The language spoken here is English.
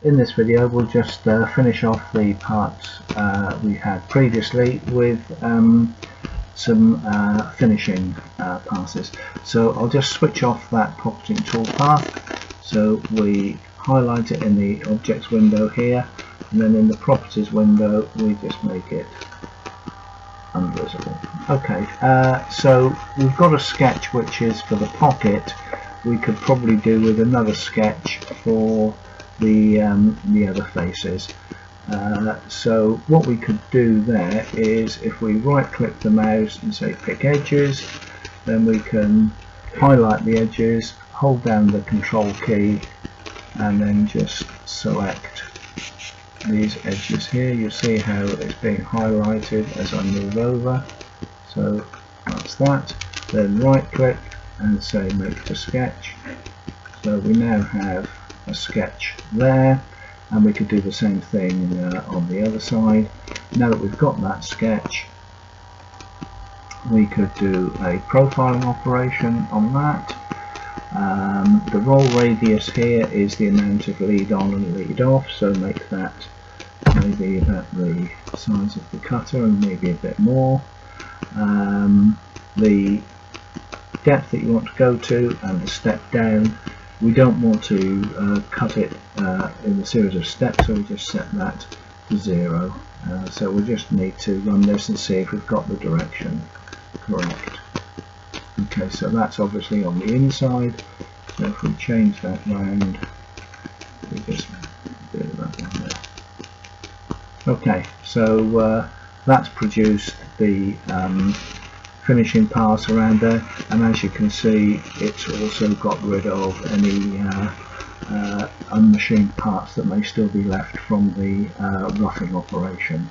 in this video we'll just finish off the parts we had previously with some finishing passes. So I'll just switch off that pocketing toolpath, so we highlight it in the objects window here, and then in the properties window we just make it unvisible. Okay, so we've got a sketch which is for the pocket. We could probably do with another sketch for the other faces. So what we could do there is, if we right click the mouse and say pick edges, then we can highlight the edges, hold down the control key, and then just select these edges here. You'll see how it's being highlighted as I move over. So that's that. Then right click and say make to sketch. So we now have a sketch there, and we could do the same thing on the other side. Now that we've got that sketch, we could do a profiling operation on that. The roll radius here is the amount of lead on and lead off, so make that maybe about the size of the cutter and maybe a bit more. The depth that you want to go to and the step down, we don't want to cut it in a series of steps, so we just set that to 0. So we just need to run this and see if we've got the direction correct. Okay, so that's obviously on the inside, so if we change that round, we just do that one there. Okay, so that's produced the finishing pass around there, and as you can see it's also got rid of any unmachined parts that may still be left from the roughing operation.